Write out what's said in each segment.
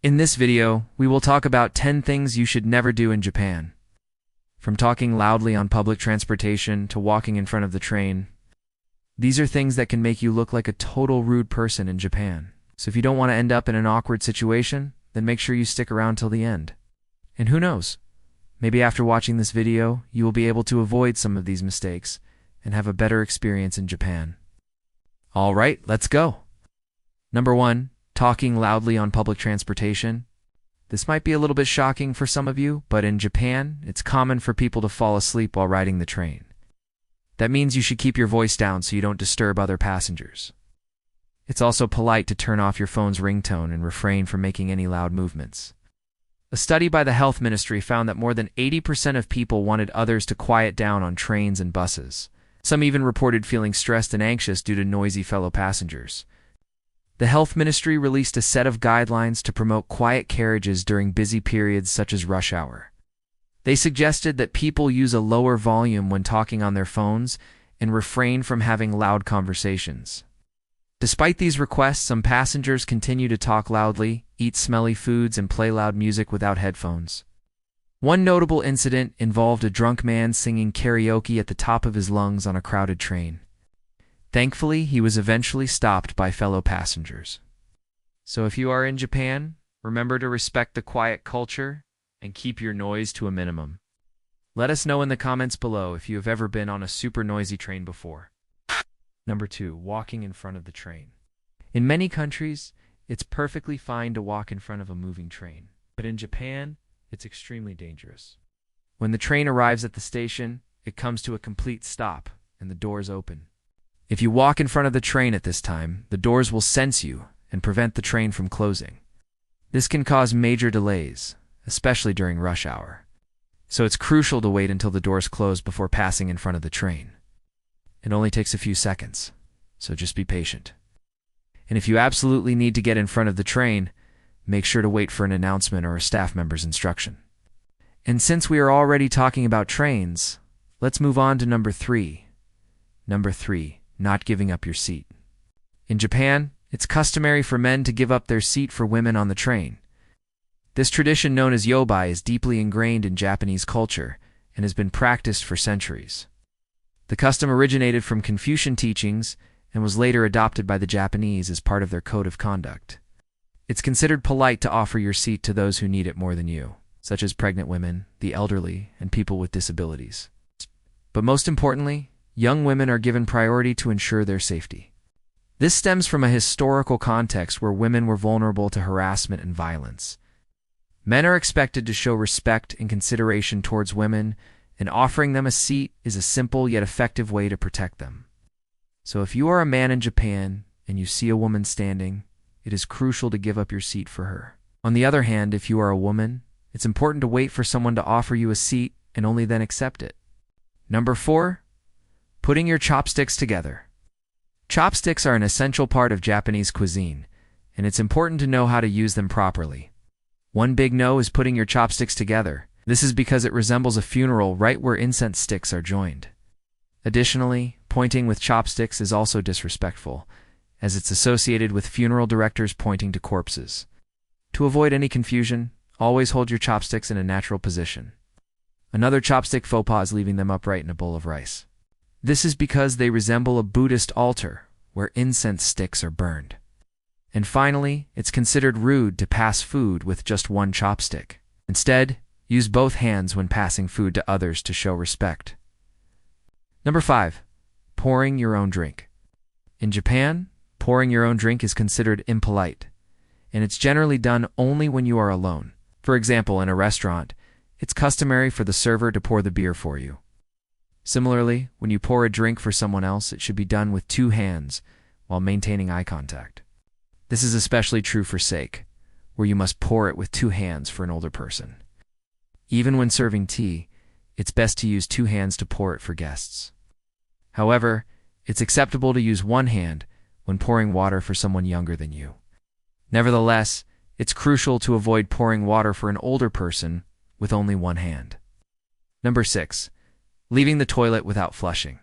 In this video, we will talk about 10 things you should never do in Japan. From talking loudly on public transportation to walking in front of the train, these are things that can make you look like a total rude person in Japan. So if you don't want to end up in an awkward situation, then make sure you stick around till the end. And who knows, maybe after watching this video, you will be able to avoid some of these mistakes and have a better experience in Japan. Alright, let's go! Number 1. Talking loudly on public transportation. This might be a little bit shocking for some of you, but in Japan, it's common for people to fall asleep while riding the train. That means you should keep your voice down so you don't disturb other passengers. It's also polite to turn off your phone's ringtone and refrain from making any loud movements. A study by the Health Ministry found that more than 80% of people wanted others to quiet down on trains and buses. Some even reported feeling stressed and anxious due to noisy fellow passengers. The Health Ministry released a set of guidelines to promote quiet carriages during busy periods such as rush hour. They suggested that people use a lower volume when talking on their phones and refrain from having loud conversations. Despite these requests, some passengers continue to talk loudly, eat smelly foods, and play loud music without headphones. One notable incident involved a drunk man singing karaoke at the top of his lungs on a crowded train. Thankfully, he was eventually stopped by fellow passengers. So if you are in Japan, remember to respect the quiet culture and keep your noise to a minimum. Let us know in the comments below if you have ever been on a super noisy train before. Number 2. Walking in front of the train. In many countries, it's perfectly fine to walk in front of a moving train. But in Japan, it's extremely dangerous. When the train arrives at the station, it comes to a complete stop and the doors open. If you walk in front of the train at this time, the doors will sense you and prevent the train from closing. This can cause major delays, especially during rush hour. So it's crucial to wait until the doors close before passing in front of the train. It only takes a few seconds, so just be patient. And if you absolutely need to get in front of the train, make sure to wait for an announcement or a staff member's instruction. And since we are already talking about trains, let's move on to number 3. Number 3. Not giving up your seat. In Japan, it's customary for men to give up their seat for women on the train. This tradition, known as yobai, is deeply ingrained in Japanese culture and has been practiced for centuries. The custom originated from Confucian teachings and was later adopted by the Japanese as part of their code of conduct. It's considered polite to offer your seat to those who need it more than you, such as pregnant women, the elderly, and people with disabilities. But most importantly, young women are given priority to ensure their safety. This stems from a historical context where women were vulnerable to harassment and violence. Men are expected to show respect and consideration towards women, and offering them a seat is a simple yet effective way to protect them. So if you are a man in Japan and you see a woman standing, it is crucial to give up your seat for her. On the other hand, if you are a woman, it's important to wait for someone to offer you a seat and only then accept it. Number 4. Putting your chopsticks together. Chopsticks are an essential part of Japanese cuisine, and it's important to know how to use them properly. One big no is putting your chopsticks together. This is because it resembles a funeral right where incense sticks are joined. Additionally, pointing with chopsticks is also disrespectful, as it's associated with funeral directors pointing to corpses. To avoid any confusion, always hold your chopsticks in a natural position. Another chopstick faux pas is leaving them upright in a bowl of rice. This is because they resemble a Buddhist altar where incense sticks are burned. And finally, it's considered rude to pass food with just one chopstick. Instead, use both hands when passing food to others to show respect. Number 5. Pouring your own drink. In Japan, pouring your own drink is considered impolite, and it's generally done only when you are alone. For example, in a restaurant, it's customary for the server to pour the beer for you. Similarly, when you pour a drink for someone else, it should be done with 2 hands while maintaining eye contact. This is especially true for sake, where you must pour it with 2 hands for an older person. Even when serving tea, it's best to use 2 hands to pour it for guests. However, it's acceptable to use 1 hand when pouring water for someone younger than you. Nevertheless, it's crucial to avoid pouring water for an older person with only 1 hand. Number 6. Leaving the toilet without flushing.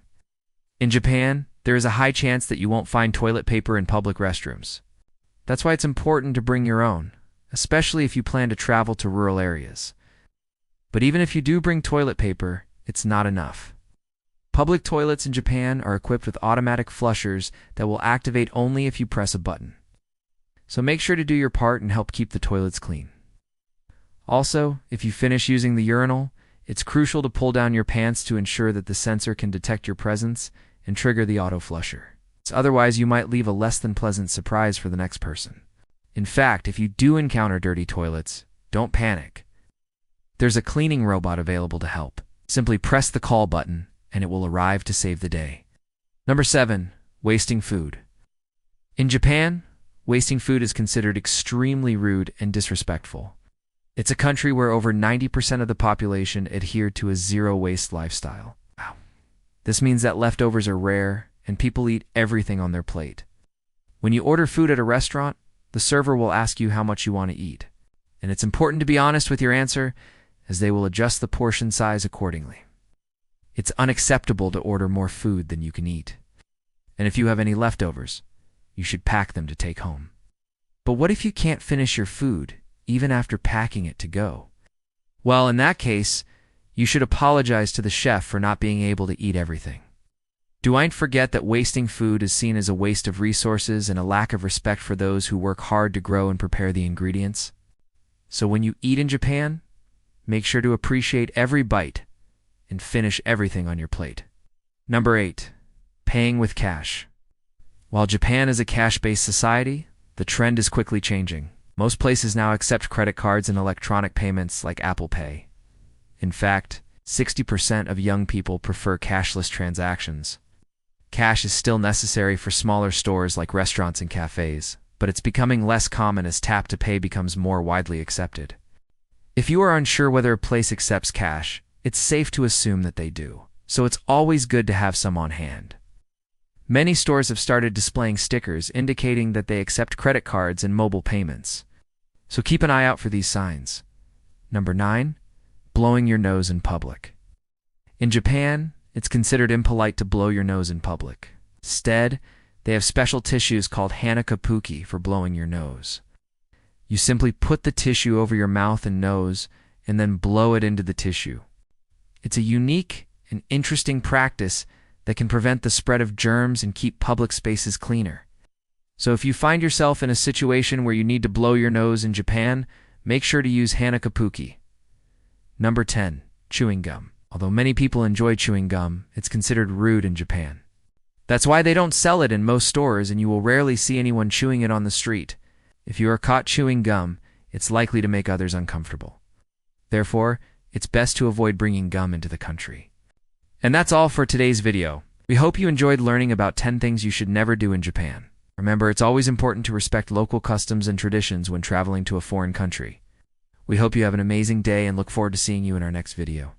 In Japan, there is a high chance that you won't find toilet paper in public restrooms. That's why it's important to bring your own, especially if you plan to travel to rural areas. But even if you do bring toilet paper, it's not enough. Public toilets in Japan are equipped with automatic flushers that will activate only if you press a button. So make sure to do your part and help keep the toilets clean. Also, if you finish using the urinal, it's crucial to pull down your pants to ensure that the sensor can detect your presence and trigger the auto flusher. Otherwise, you might leave a less than pleasant surprise for the next person. In fact, if you do encounter dirty toilets, don't panic. There's a cleaning robot available to help. Simply press the call button and it will arrive to save the day. Number 7. Wasting food. In Japan, wasting food is considered extremely rude and disrespectful. It's a country where over 90% of the population adhere to a zero-waste lifestyle. Wow. This means that leftovers are rare and people eat everything on their plate. When you order food at a restaurant, the server will ask you how much you want to eat. And it's important to be honest with your answer, as they will adjust the portion size accordingly. It's unacceptable to order more food than you can eat. And if you have any leftovers, you should pack them to take home. But what if you can't finish your food, even after packing it to go? Well, in that case, you should apologize to the chef for not being able to eat everything. Don't forget that wasting food is seen as a waste of resources and a lack of respect for those who work hard to grow and prepare the ingredients. So when you eat in Japan, make sure to appreciate every bite and finish everything on your plate. Number 8. Paying with cash. While Japan is a cash-based society, the trend is quickly changing. Most places now accept credit cards and electronic payments like Apple Pay. In fact, 60% of young people prefer cashless transactions. Cash is still necessary for smaller stores like restaurants and cafes, but it's becoming less common as tap-to-pay becomes more widely accepted. If you are unsure whether a place accepts cash, it's safe to assume that they do, so it's always good to have some on hand. Many stores have started displaying stickers indicating that they accept credit cards and mobile payments, so keep an eye out for these signs. Number 9. Blowing your nose in public. In Japan, it's considered impolite to blow your nose in public. Instead, they have special tissues called hanakapuki for blowing your nose. You simply put the tissue over your mouth and nose and then blow it into the tissue. It's a unique and interesting practice that can prevent the spread of germs and keep public spaces cleaner. So if you find yourself in a situation where you need to blow your nose in Japan, make sure to use hanakapuki. Number 10. Chewing gum. Although many people enjoy chewing gum, it's considered rude in Japan. That's why they don't sell it in most stores, and you will rarely see anyone chewing it on the street. If you are caught chewing gum, it's likely to make others uncomfortable. Therefore, it's best to avoid bringing gum into the country. And that's all for today's video. We hope you enjoyed learning about 10 things you should never do in Japan. Remember, it's always important to respect local customs and traditions when traveling to a foreign country. We hope you have an amazing day and look forward to seeing you in our next video.